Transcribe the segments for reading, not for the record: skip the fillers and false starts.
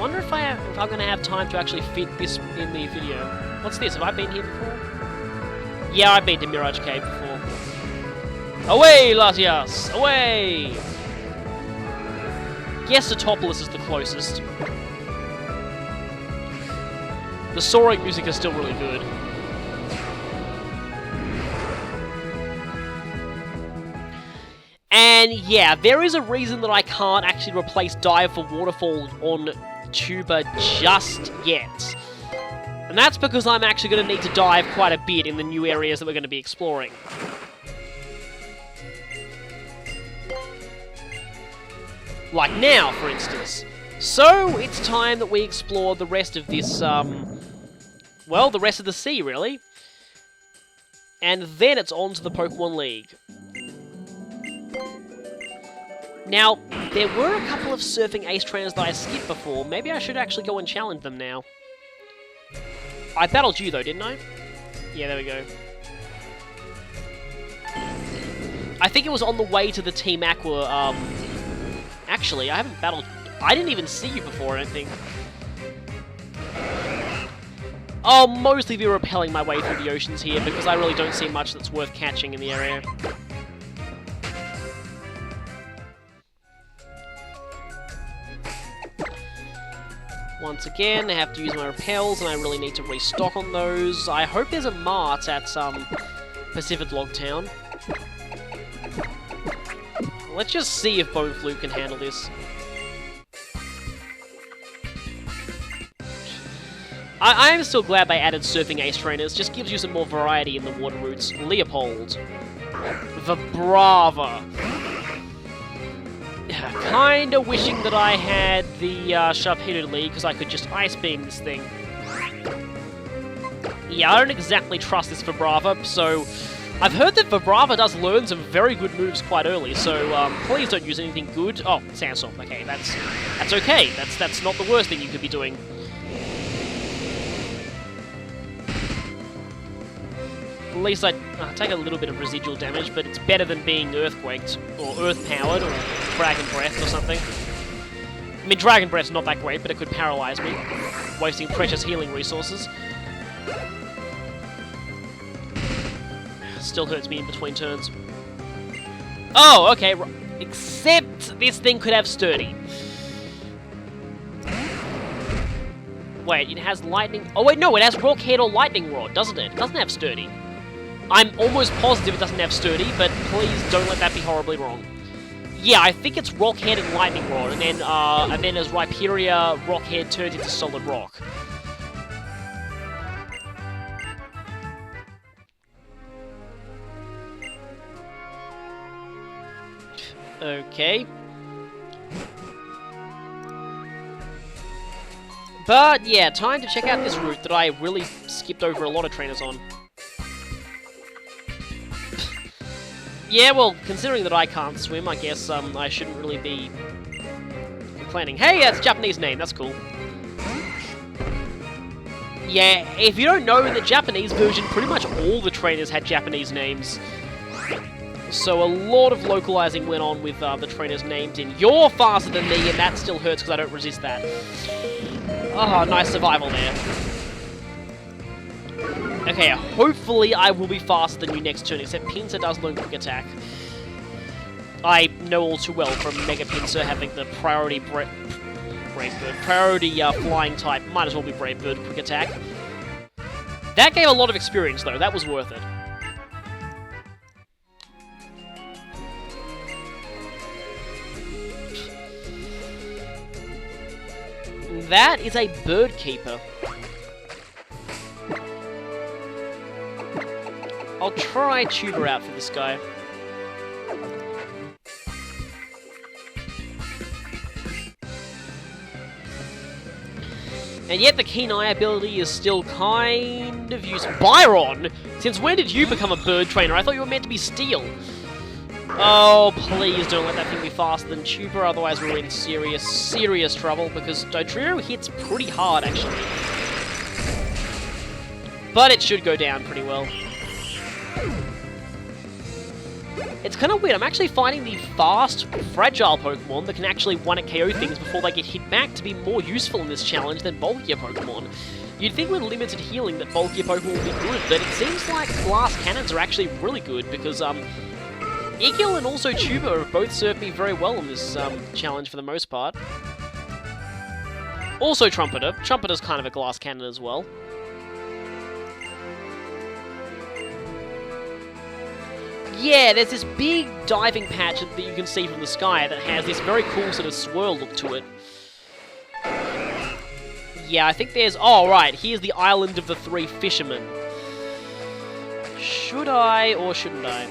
wonder if I'm going to have time to actually fit this in the video. What's this? Have I been here before? Yeah, I've been to Mirage Cave before. Away, Latias! Away! Guess Satopolis is the closest. The soaring music is still really good. And yeah, there is a reason that I can't actually replace Dive for Waterfall on Tuba just yet. And that's because I'm actually going to need to dive quite a bit in the new areas that we're going to be exploring. Like now, for instance. So, it's time that we explore the rest of this, well, the rest of the sea, really. And then it's on to the Pokemon League. Now, there were a couple of surfing ace trainers that I skipped before. Maybe I should actually go and challenge them now. I battled you, though, didn't I? Yeah, there we go. I think it was on the way to the Team Aqua, Actually, I haven't battled... I didn't even see you before, I don't think. I'll mostly be rappelling my way through the oceans here, because I really don't see much that's worth catching in the area. Once again, I have to use my repels, and I really need to restock on those. I hope there's a mart at Pacifidlog town. Let's just see if Bone Flute can handle this. I am still glad they added surfing ace trainers. Just gives you some more variety in the water routes. Leopold. Vibrava. Kinda wishing that I had the Sharpedo League, because I could just Ice Beam this thing. Yeah, I don't exactly trust this Vibrava, so... I've heard that Vibrava does learn some very good moves quite early, so please don't use anything good. Oh, Sandstorm. Okay, that's okay. That's not the worst thing you could be doing. At least I take a little bit of residual damage, but it's better than being Earthquaked, or Earth-powered, or Dragon Breath, or something. I mean, Dragon Breath's not that great, but it could paralyze me, wasting precious healing resources. Still hurts me in between turns. Oh, okay, except this thing could have Sturdy. Wait, it has Lightning... Oh wait, no, it has Rock Head or Lightning Rod, doesn't it? It doesn't have Sturdy. I'm almost positive it doesn't have Sturdy, but please don't let that be horribly wrong. Yeah, I think it's Rock Head and Lightning Rod, and then as Rhyperior, Rock Head turns into Solid Rock. Okay. But yeah, time to check out this route that I really skipped over a lot of trainers on. Yeah, well, considering that I can't swim, I guess I shouldn't really be complaining. Hey, that's a Japanese name, that's cool. Yeah, if you don't know, in the Japanese version, pretty much all the trainers had Japanese names. So a lot of localizing went on with the trainers' names in. You're faster than me, and that still hurts because I don't resist that. Oh, nice survival there. Okay, hopefully I will be faster than you next turn, except Pinsir does learn Quick Attack. I know all too well from Mega Pinsir having the priority Brave Bird. Priority flying type. Might as well be Brave Bird Quick Attack. That gave a lot of experience, though. That was worth it. That is a Bird Keeper. I'll try Tutor out for this guy. And yet the Keen Eye ability is still kind of useful. Byron! Since when did you become a bird trainer? I thought you were meant to be Steel. Oh, please don't let that thing be faster than Tuber, otherwise we're in serious trouble, because Dodrio hits pretty hard, actually. But it should go down pretty well. It's kind of weird. I'm actually finding the fast, fragile Pokemon that can actually one-hit KO things before they get hit back to be more useful in this challenge than bulkier Pokemon. You'd think with limited healing that bulkier Pokemon would be good, but it seems like glass cannons are actually really good because Igil and also Tuba have both served me very well in this challenge for the most part. Also Trumpeter. Trumpeter's kind of a glass cannon as well. Yeah, there's this big diving patch that you can see from the sky that has this very cool sort of swirl look to it. Yeah, I think there's... Oh, right, here's the Island of the Three Fishermen. Should I or shouldn't I?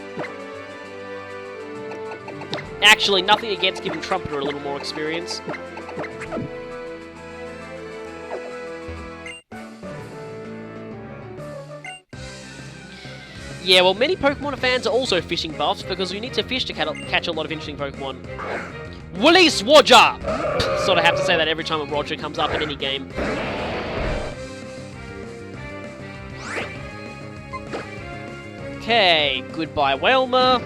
Actually, nothing against giving Trumpeter a little more experience. Yeah, well, many Pokemon fans are also fishing buffs because you need to fish to catch a lot of interesting Pokemon. Release Roger! Sort of have to say that every time a Roger comes up in any game. Okay, goodbye Wailmer.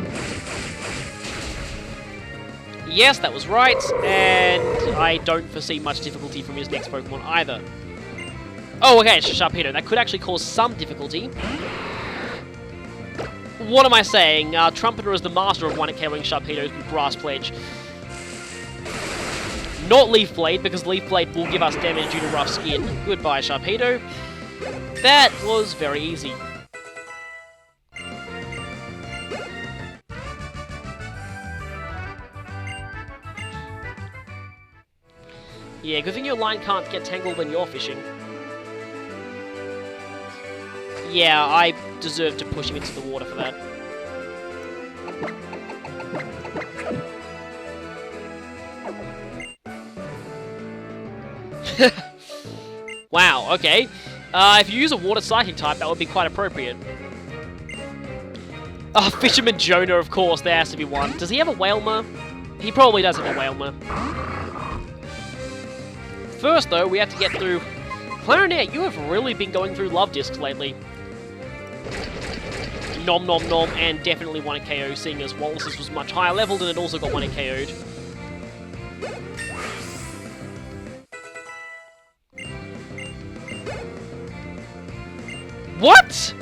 Yes, that was right, and I don't foresee much difficulty from his next Pokemon either. Oh, okay, it's Sharpedo. That could actually cause some difficulty. What am I saying? Trumpeter is the master of one-hit KOing Sharpedos with Grass Pledge. Not Leaf Blade, because Leaf Blade will give us damage due to rough skin. Goodbye, Sharpedo. That was very easy. Yeah, good thing your line can't get tangled when you're fishing. Yeah, I deserve to push him into the water for that. Wow, okay. If you use a water psychic type, that would be quite appropriate. Oh, Fisherman Jonah, of course, there has to be one. Does he have a Wailmer? He probably does have a Wailmer. First, though, we have to get through... Clarinet, you have really been going through love discs lately. Nom nom nom, and definitely 1-hit KO, seeing as Wallace's was much higher leveled and it also got 1-hit KO'd. What?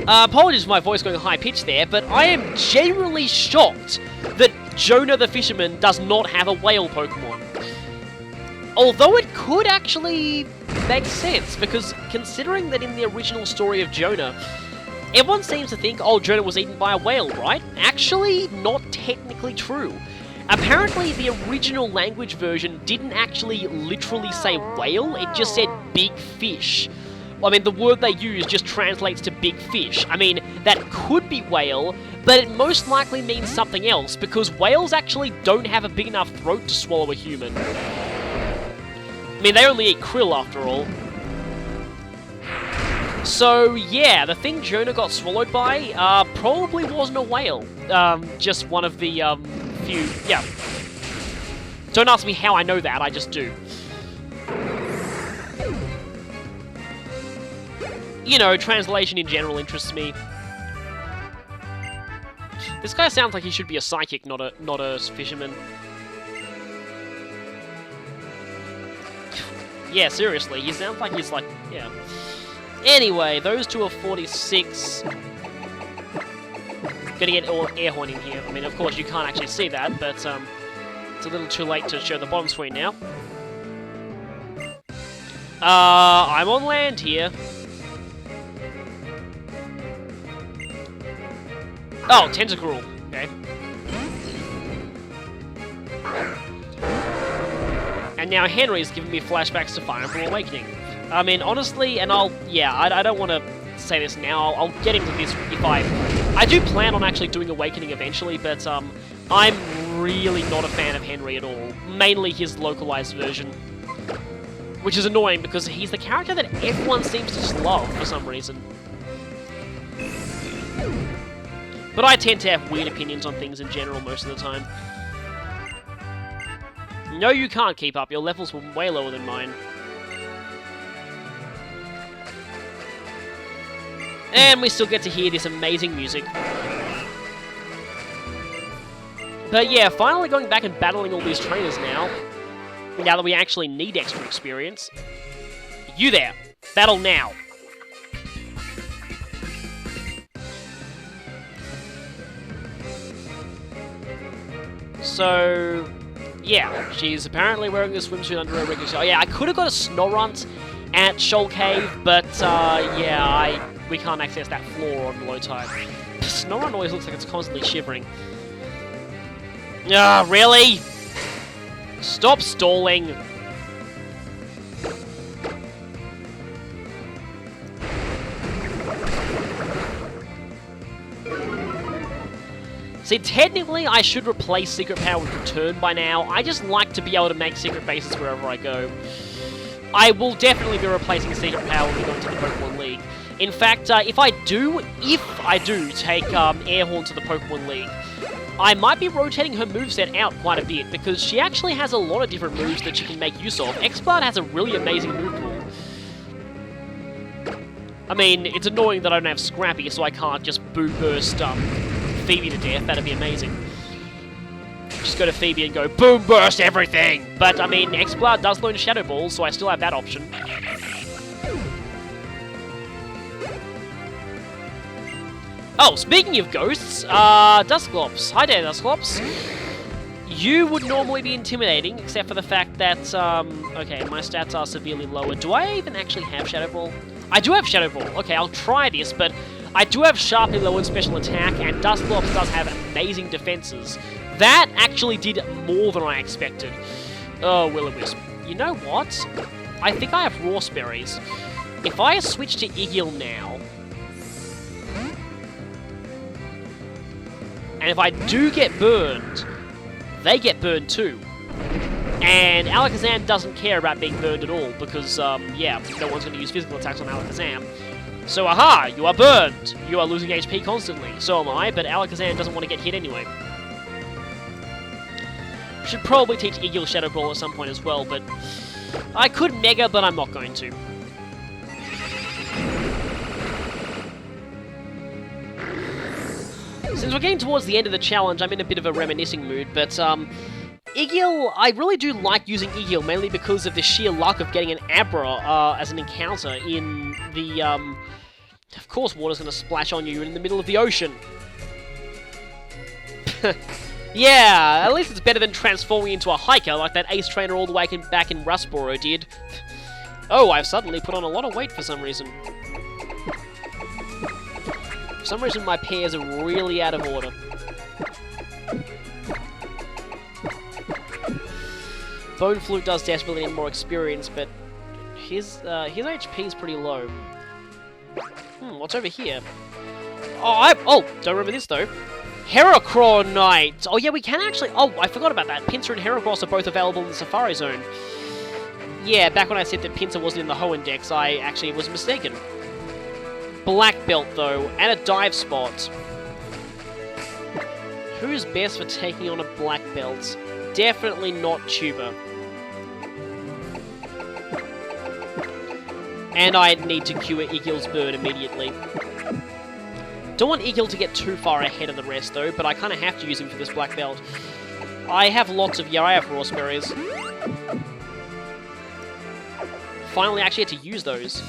Apologies for my voice going high-pitched there, but I am genuinely shocked that Jonah the Fisherman does not have a whale Pokemon. Although it could actually make sense, because considering that in the original story of Jonah, everyone seems to think, oh, Jonah was eaten by a whale, right? Actually, not technically true. Apparently, the original language version didn't actually literally say whale, it just said big fish. I mean, the word they use just translates to big fish. I mean, that could be whale, but it most likely means something else, because whales actually don't have a big enough throat to swallow a human. I mean, they only eat krill, after all. So, yeah, the thing Jonah got swallowed by probably wasn't a whale. Just one of the few... Yeah. Don't ask me how I know that, I just do. You know, translation in general interests me. This guy sounds like he should be a psychic, not a fisherman. Yeah, seriously, he sounds like he's like, yeah. Anyway, those two are 46. Gonna get air horn in here. I mean, of course, you can't actually see that, but it's a little too late to show the bottom screen now. I'm on land here. Oh, Tentacruel. Okay. And now Henry's giving me flashbacks to Fire Emblem Awakening. I mean, honestly, and I don't want to say this now, I'll get into this if I do plan on actually doing Awakening eventually, but I'm really not a fan of Henry at all. Mainly his localized version. Which is annoying because he's the character that everyone seems to just love for some reason. But I tend to have weird opinions on things in general most of the time. No, you can't keep up. Your levels were way lower than mine. And we still get to hear this amazing music. But yeah, finally going back and battling all these trainers now. Now that we actually need extra experience. You there. Battle now. So, yeah, she's apparently wearing a swimsuit under her regular... Oh yeah, I could have got a Snorunt at Shoal Cave, but yeah, we can't access that floor on low tide. Snorunt always looks like it's constantly shivering. Ah, really? Stop stalling! See, technically, I should replace Secret Power with Return by now. I just like to be able to make secret bases wherever I go. I will definitely be replacing Secret Power when we go into the Pokemon League. In fact, if I do take Air Horn to the Pokemon League, I might be rotating her moveset out quite a bit, because she actually has a lot of different moves that she can make use of. Exploud has a really amazing move pool. I mean, it's annoying that I don't have Scrappy, so I can't just Boo Burst Phoebe to death. That'd be amazing. Just go to Phoebe and go, Boom Burst everything! But, I mean, Exploud does learn Shadow Ball, so I still have that option. Oh, speaking of ghosts, Dusclops. Hi there, Dusclops. You would normally be intimidating, except for the fact that, okay, my stats are severely lower. Do I even actually have Shadow Ball? I do have Shadow Ball. Okay, I'll try this, but I do have sharply lowered special attack, and Dusclops does have amazing defenses. That actually did more than I expected. Oh, Will-O-Wisp. You know what? I think I have Rawsberries. If I switch to Igil now, and if I do get burned, they get burned too. And Alakazam doesn't care about being burned at all, because, yeah, no one's going to use physical attacks on Alakazam. So, aha! You are burned! You are losing HP constantly. So am I, but Alakazam doesn't want to get hit anyway. Should probably teach Igil Shadow Ball at some point as well, but I could Mega, but I'm not going to. Since we're getting towards the end of the challenge, I'm in a bit of a reminiscing mood, but, Igil, I really do like using Igil, mainly because of the sheer luck of getting an Abra, as an encounter in the, Of course water's gonna splash on you, you're in the middle of the ocean. Yeah, at least it's better than transforming into a hiker like that ace trainer all the way back in Rustboro did. Oh, I've suddenly put on a lot of weight for some reason. For some reason my pairs are really out of order. Bone Flute does desperately need more experience, but his HP is pretty low. What's over here? Oh, don't remember this though. Heracronite! Oh yeah, we can actually... Oh, I forgot about that. Pinsir and Heracross are both available in the Safari Zone. Yeah, back when I said that Pinsir wasn't in the Hoenn Dex, I actually was mistaken. Black Belt though, and a dive spot. Who's best for taking on a Black Belt? Definitely not Tuba. And I need to cure Igil's burn immediately. Don't want Igil to get too far ahead of the rest though, but I kind of have to use him for this Black Belt. I have lots of... Yeah, I have Rawsberries. Finally actually had to use those.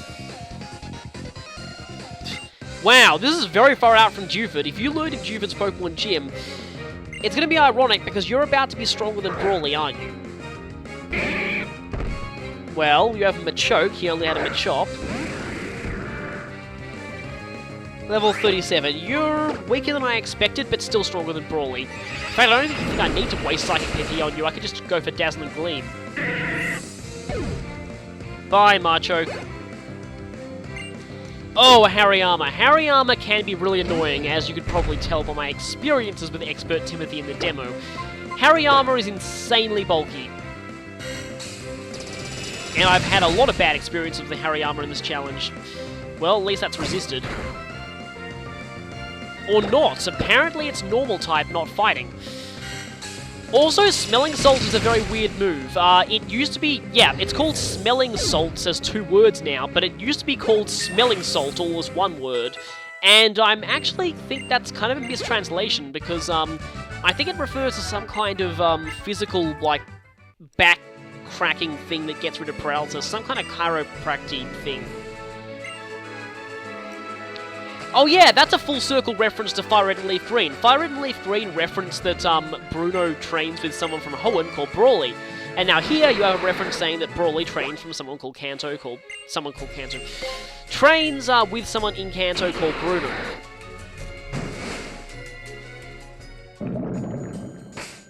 Wow, this is very far out from Dewford. If you lure to Dewford's Pokemon Gym, it's going to be ironic because you're about to be stronger than Brawly, aren't you? Well, you have a Machoke, he only had a Machop. Level 37. You're weaker than I expected, but still stronger than Brawly. In fact, I don't think I need to waste Psychic Pity on you, I could just go for Dazzling Gleam. Bye, Machoke. Oh, Hariyama. Hariyama can be really annoying, as you could probably tell by my experiences with Expert Timothy in the demo. Hariyama is insanely bulky. And I've had a lot of bad experiences with the Hariyama in this challenge. Well, at least that's resisted. Or not. Apparently it's normal type, not fighting. Also, Smelling Salt is a very weird move. It used to be... Yeah, it's called Smelling Salt as 2 words now, but it used to be called Smelling Salt all as 1 word. And I'm actually think that's kind of a mistranslation, because, I think it refers to some kind of physical, like, back cracking thing that gets rid of paralysis. Some kind of chiropractic thing. Oh yeah, that's a full circle reference to Fire Red and Leaf Green. Fire Red and Leaf Green referenced that Bruno trains with someone from Hoenn called Brawly. And now here you have a reference saying that Brawly trains from someone called Kanto, trains with someone in Kanto called Bruno.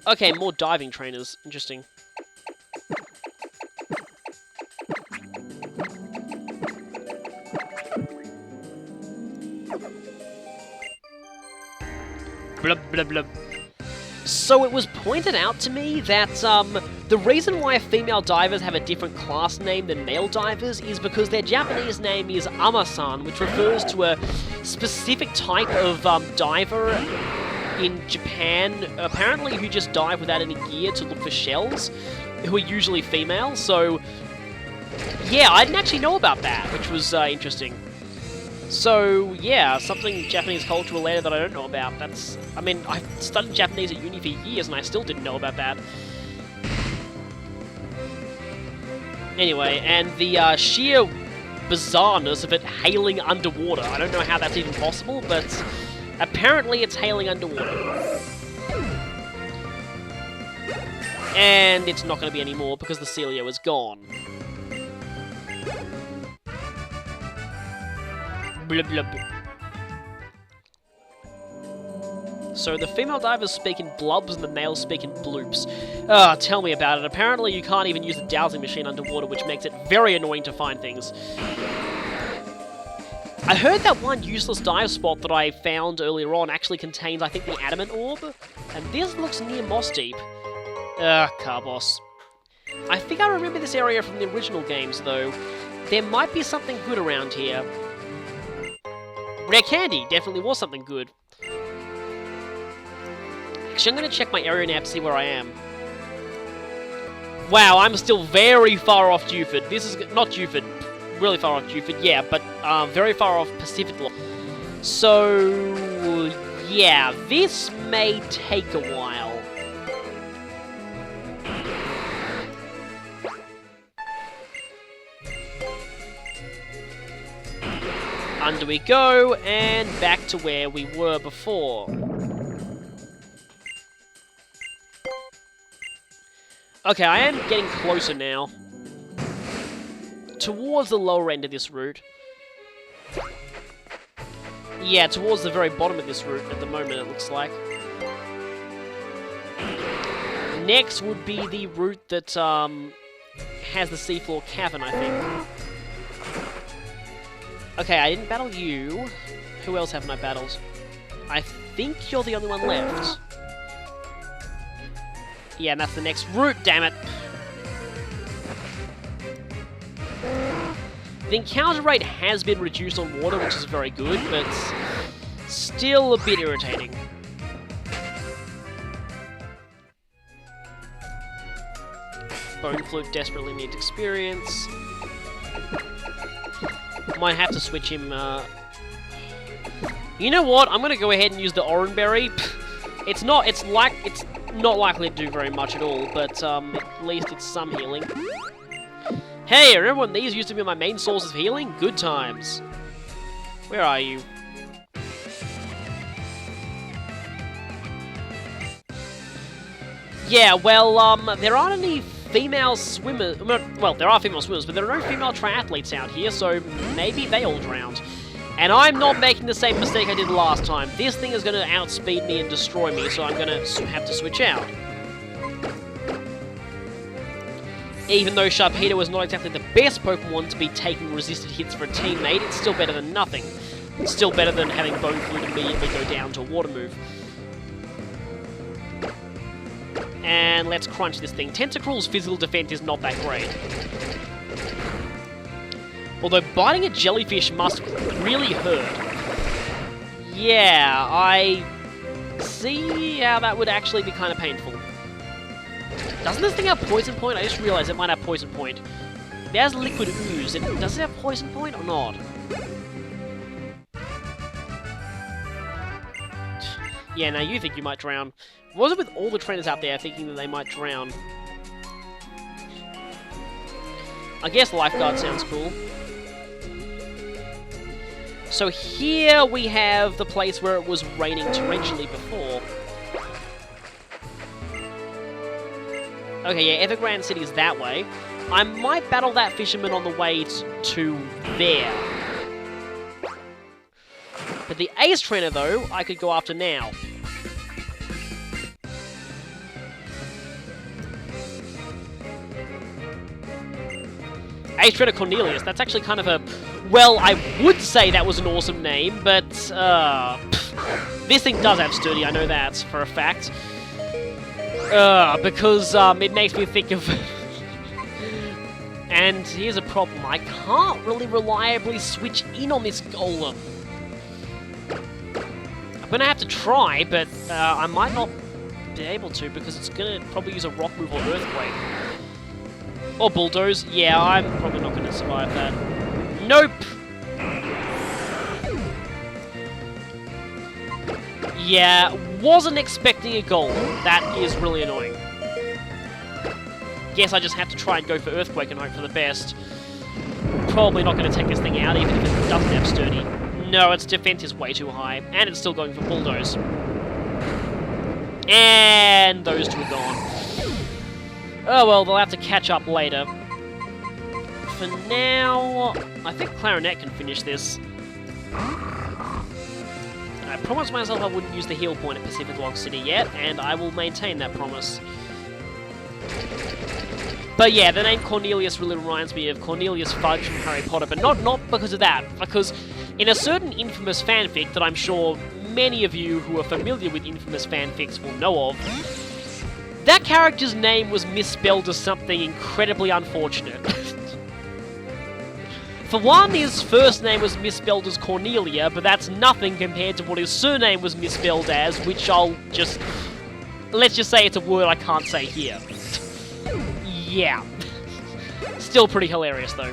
Okay, more diving trainers. Interesting. Blub, blub, blub. So it was pointed out to me that the reason why female divers have a different class name than male divers is because their Japanese name is Amasan, which refers to a specific type of diver in Japan, apparently who just dive without any gear to look for shells, who are usually female. So yeah, I didn't actually know about that, which was interesting. So, yeah, something Japanese culture related that I don't know about. That's... I mean, I've studied Japanese at uni for years and I still didn't know about that. Anyway, and the sheer bizarreness of it hailing underwater. I don't know how that's even possible, but apparently it's hailing underwater. And it's not going to be any more because the Celio is gone. Blub, blub. So the female divers speak in blubs and the males speak in bloops. Ah, tell me about it. Apparently you can't even use the dowsing machine underwater, which makes it very annoying to find things. I heard that one useless dive spot that I found earlier on actually contains, I think, the Adamant Orb. And this looks near Moss Deep. Carbos. I think I remember this area from the original games, though. There might be something good around here. Rare Candy definitely was something good. Actually, I'm going to check my area now to see where I am. Wow, I'm still very far off Dewford. This is... not Dewford. Really far off Dewford, yeah, but very far off Pacifidlog. So... yeah, this may take a while. Under we go, and back to where we were before. Okay, I am getting closer now. Towards the lower end of this route. Yeah, towards the very bottom of this route at the moment, it looks like. Next would be the route that has the seafloor cavern, I think. Okay, I didn't battle you. Who else haven't I battled? I think you're the only one left. Yeah, and that's the next route, damn it! The encounter rate has been reduced on water, which is very good, but still a bit irritating. Bone Flute desperately needs experience. Might have to switch him, You know what? I'm gonna go ahead and use the Oranberry. It's not likely to do very much at all, but at least it's some healing. Hey, remember when these used to be my main source of healing? Good times. Where are you? Yeah, well, there aren't any female swimmers. Well, there are female swimmers, but there are no female triathletes out here, so maybe they all drowned. And I'm not making the same mistake I did last time. This thing is going to outspeed me and destroy me, so I'm going to have to switch out. Even though Sharpedo is not exactly the best Pokemon to be taking resisted hits for a teammate, it's still better than nothing. It's still better than having Bone Flute immediately go down to a water move. And let's crunch this thing. Tentacruel's physical defense is not that great. Although biting a jellyfish must really hurt. Yeah, I see how that would actually be kind of painful. Doesn't this thing have Poison Point? I just realized it might have Poison Point. It has Liquid Ooze. Does it have Poison Point or not? Yeah, now you think you might drown. Was it with all the trainers out there thinking that they might drown? I guess lifeguard sounds cool. So here we have the place where it was raining torrentially before. Okay, yeah, Evergrande City is that way. I might battle that fisherman on the way to there. But the Ace Trainer, though, I could go after now. Ace Trainer Cornelius, that's actually kind of a... Well, I would say that was an awesome name, but, this thing does have sturdy, I know that for a fact. Because, it makes me think of... And here's a problem, I can't really reliably switch in on this golem. I'm gonna have to try, but, I might not be able to, because it's gonna probably use a rock move or earthquake. Or bulldoze. Yeah, I'm probably not gonna survive that. Nope! Yeah, wasn't expecting a golem. That is really annoying. Guess I just have to try and go for Earthquake and hope for the best. Probably not going to take this thing out, even if it doesn't have Sturdy. No, its defense is way too high, and it's still going for Bulldoze. And those two are gone. Oh well, they'll have to catch up later. For now, I think Clarinet can finish this. I promised myself I wouldn't use the heal point at Pacifidlog City yet, and I will maintain that promise. But yeah, the name Cornelius really reminds me of Cornelius Fudge from Harry Potter, but not because of that, because in a certain infamous fanfic that I'm sure many of you who are familiar with infamous fanfics will know of, that character's name was misspelled as something incredibly unfortunate. For one, his first name was misspelled as Cornelia, but that's nothing compared to what his surname was misspelled as, which let's just say it's a word I can't say here. Yeah. Still pretty hilarious, though.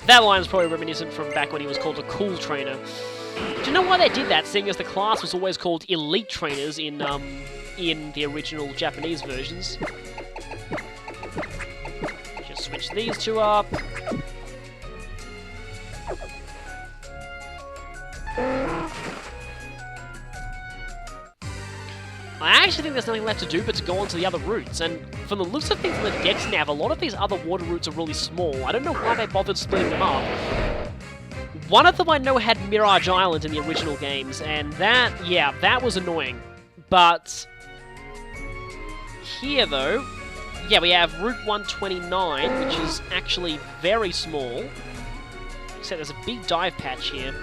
That line's probably reminiscent from back when he was called a cool trainer. Do you know why they did that, seeing as the class was always called Elite Trainers in the original Japanese versions? Just switch these two up. I actually think there's nothing left to do but to go on to the other routes, and from the looks of things on the decks nav, a lot of these other water routes are really small. I don't know why they bothered splitting them up. One of them I know had Mirage Island in the original games, and that was annoying. But here, though, yeah, we have Route 129, which is actually very small. Except there's a big dive patch here.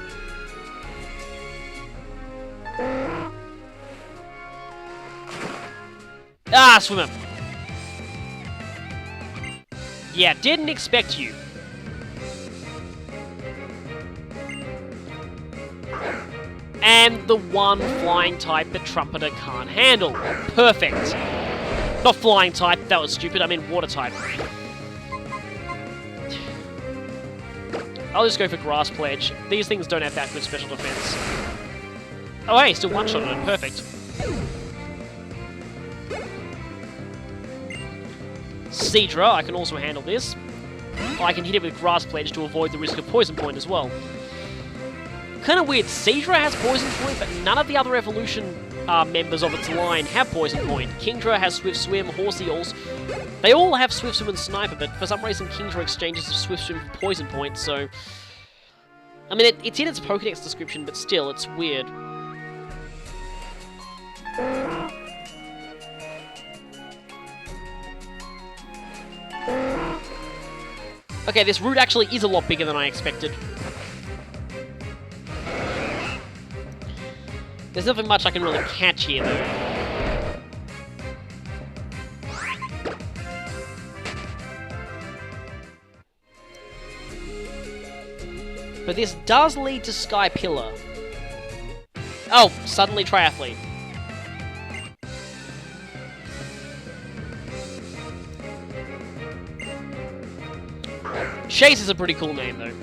Ah, swimmer! Yeah, didn't expect you. And the one flying type that Trumpeter can't handle. Perfect. Not flying type, that was stupid, I mean water type. I'll just go for Grass Pledge. These things don't have that good special defense. Oh hey, still one-shotted it, perfect. Seadra, I can also handle this. I can hit it with Grass Pledge to avoid the risk of Poison Point as well. Kind of weird, Seadra has Poison Point, but none of the other evolution members of its line have Poison Point. Kingdra has Swift Swim, Horsey also... They all have Swift Swim and Sniper, but for some reason Kingdra exchanges Swift Swim for Poison Point, so... I mean, it's in its Pokédex description, but still, it's weird. Okay, this route actually is a lot bigger than I expected. There's nothing much I can really catch here, though. But this does lead to Sky Pillar. Oh, suddenly Triathlete. Chase is a pretty cool name, though.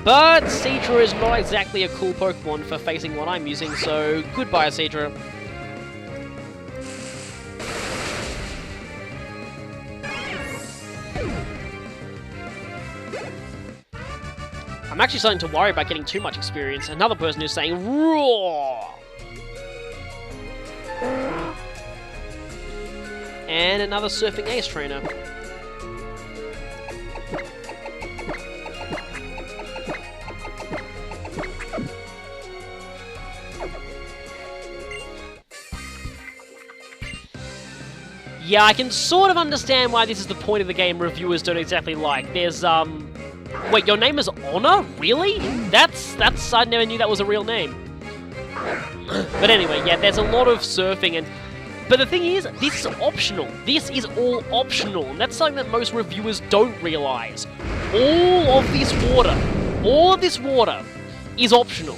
But Seadra is not exactly a cool Pokemon for facing what I'm using, so goodbye, Seadra. I'm actually starting to worry about getting too much experience. Another person who's saying, "Roar!" And another Surfing Ace trainer. Yeah, I can sort of understand why this is the point of the game reviewers don't exactly like. There's, Wait, your name is Honor? Really? That's, I never knew that was a real name. But anyway, yeah, there's a lot of surfing and... But the thing is, this is optional. This is all optional, and that's something that most reviewers don't realize. All of this water is optional.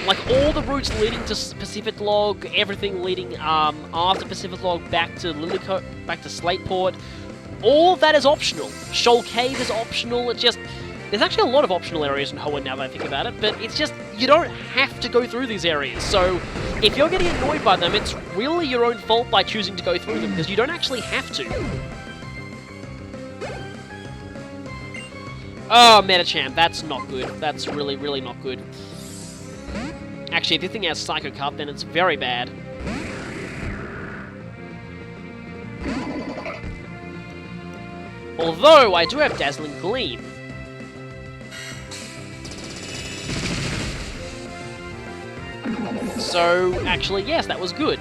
Like, all the routes leading to Pacifidlog, everything leading after Pacifidlog back to back to Slateport, all of that is optional. Shoal Cave is optional. It's just... There's actually a lot of optional areas in Hoenn now that I think about it, but it's just... You don't have to go through these areas, so if you're getting annoyed by them, it's really your own fault by choosing to go through them, because you don't actually have to. Oh, Metachamp, that's not good. That's really, really not good. Actually, if this thing has Psycho Cup, then it's very bad. Although, I do have Dazzling Gleam. So, actually, yes, that was good.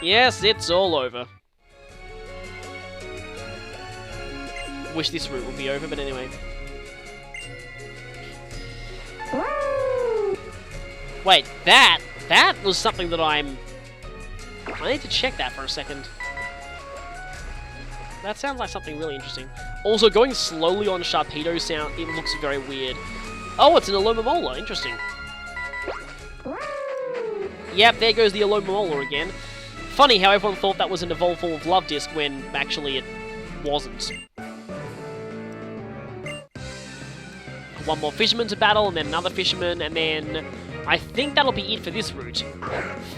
Yes, it's all over. Wish this route would be over, but anyway. Wait, that was something that I need to check that for a second. That sounds like something really interesting. Also, going slowly on Sharpedo it looks very weird. Oh, it's an Alomomola, interesting. Yep, there goes the Alomomola again. Funny how everyone thought that was an evolved form of Love Disc when actually it wasn't. One more Fisherman to battle, and then another Fisherman, and then... I think that'll be it for this route.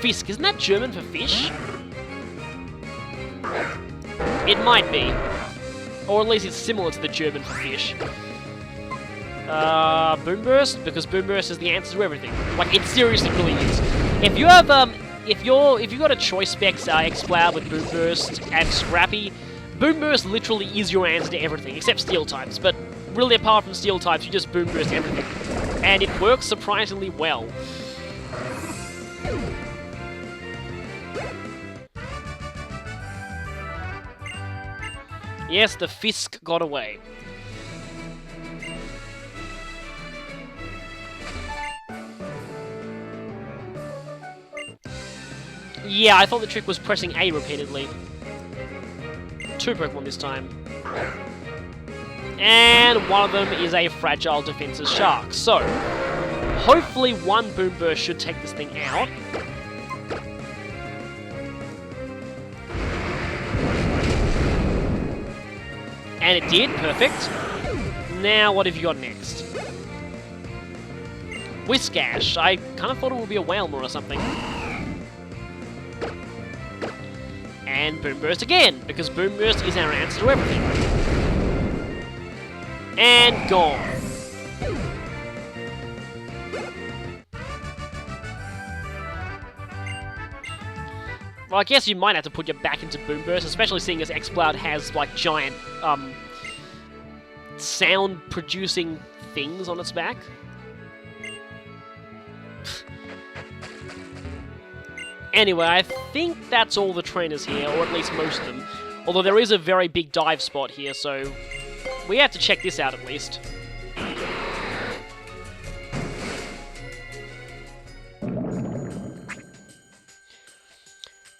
Fisk, isn't that German for fish? It might be. Or at least it's similar to the German for fish. Boomburst? Because Boomburst is the answer to everything. Like, it seriously really is. If you have, if you got a choice specs Exploud with Boomburst and Scrappy, Boomburst literally is your answer to everything, except Steel types, but really apart from Steel types, you just Boomburst everything. And it works surprisingly well. Yes, the Fisk got away. Yeah, I thought the trick was pressing A repeatedly. 2 Pokemon this time. And one of them is a Fragile Defenses Shark. So, hopefully one Boomburst should take this thing out. And it did, perfect. Now, what have you got next? Whiskash. I kind of thought it would be a Wailmer or something. And Boomburst again, because Boomburst is our answer to everything. And gone. Well, I guess you might have to put your back into Boomburst, especially seeing as Exploud has, like, giant, sound-producing things on its back. Anyway, I think that's all the trainers here, or at least most of them. Although there is a very big dive spot here, so we have to check this out at least.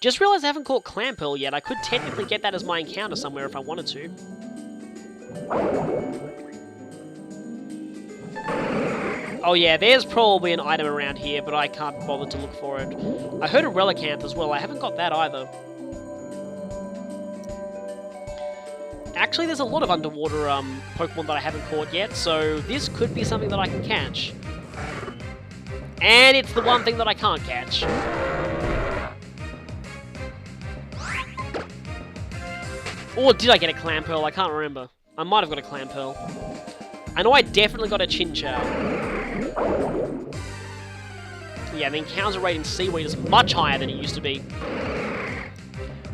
Just realized I haven't caught Clamperl yet. I could technically get that as my encounter somewhere if I wanted to. Oh yeah, there's probably an item around here, but I can't bother to look for it. I heard a Relicanth as well. I haven't got that either. Actually, there's a lot of underwater Pokemon that I haven't caught yet, so this could be something that I can catch. And it's the one thing that I can't catch. Or did I get a Clamperl? I can't remember. I might have got a Clamperl. I know I definitely got a Chinchou. Yeah, the encounter rate in Seaweed is much higher than it used to be.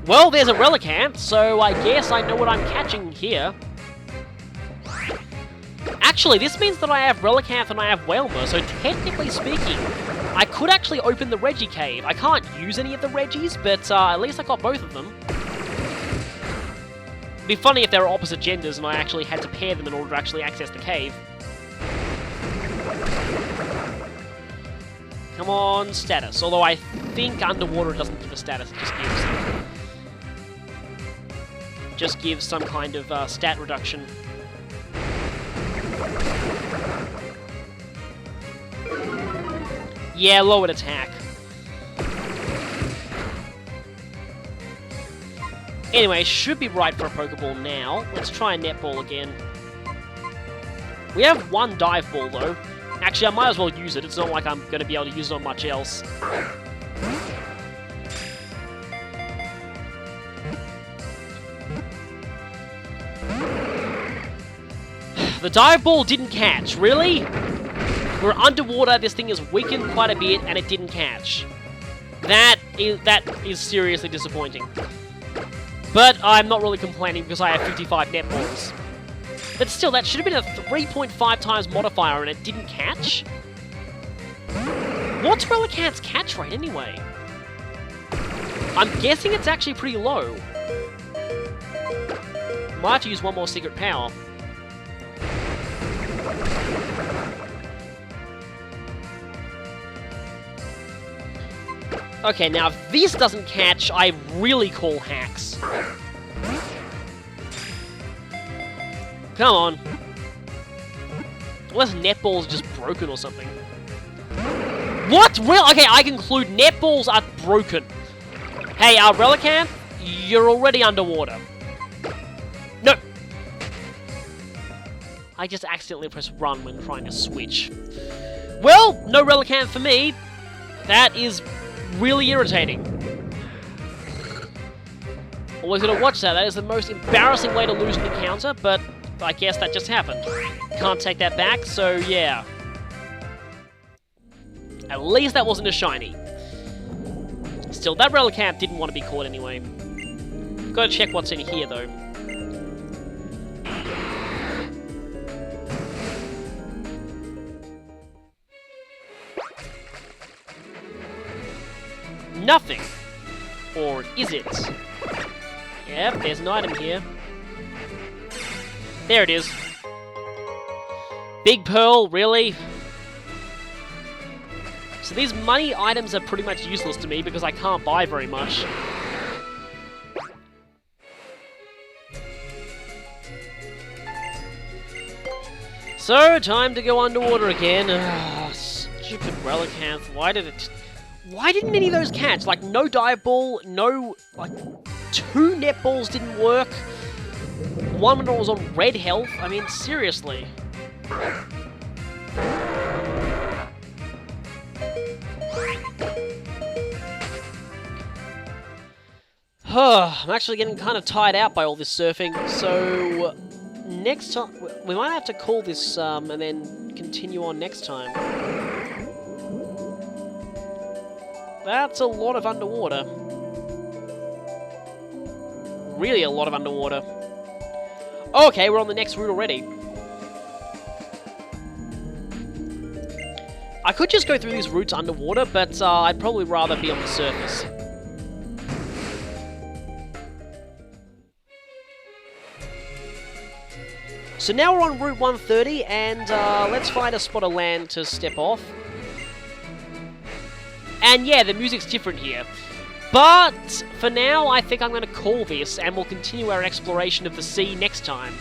Well, there's a Relicanth, so I guess I know what I'm catching here. Actually, this means that I have Relicanth and I have Wailmer, so technically speaking, I could actually open the Reggie Cave. I can't use any of the Reggies, but at least I got both of them. It'd be funny if they were opposite genders and I actually had to pair them in order to actually access the cave. Come on, status. Although I think underwater doesn't give a status, it just gives some kind of stat reduction. Yeah, lowered attack. Anyway, should be right for a Pokeball now. Let's try a Netball again. We have one Dive Ball, though. Actually, I might as well use it. It's not like I'm going to be able to use it on much else. The Dive Ball didn't catch. Really? We're underwater, this thing is weakened quite a bit, and it didn't catch. That is seriously disappointing. But I'm not really complaining because I have 55 Netballs. But still, that should have been a 3.5 times modifier and it didn't catch? What's Relicanth's catch rate anyway? I'm guessing it's actually pretty low. Might have to use one more secret power. Okay, now if this doesn't catch, I really call hacks. Come on. Unless Netball's just broken or something. What? Okay, I conclude Netballs are broken. Hey, Relicanth, you're already underwater. No! I just accidentally pressed run when trying to switch. Well, no Relicanth for me. That is really irritating. Always gotta watch that. That is the most embarrassing way to lose an encounter, but I guess that just happened. Can't take that back, so yeah. At least that wasn't a shiny. Still, that Relicanth didn't want to be caught anyway. Gotta check what's in here, though. Nothing. Or is it? Yep, there's an item here. There it is. Big Pearl, really? So these money items are pretty much useless to me because I can't buy very much. So, time to go underwater again. Ugh, stupid Relicanth. Why didn't any of those catch? Like, no Dive Ball, no... Like, 2 Netballs didn't work. One when I was on red health. I mean, seriously. I'm actually getting kind of tired out by all this surfing, so... Next time... We might have to call this, and then continue on next time. That's a lot of underwater. Really a lot of underwater. Okay, we're on the next route already. I could just go through these routes underwater, but I'd probably rather be on the surface. So now we're on Route 130, and let's find a spot of land to step off. And yeah, the music's different here. But for now, I think I'm going to call this, and we'll continue our exploration of the sea next time.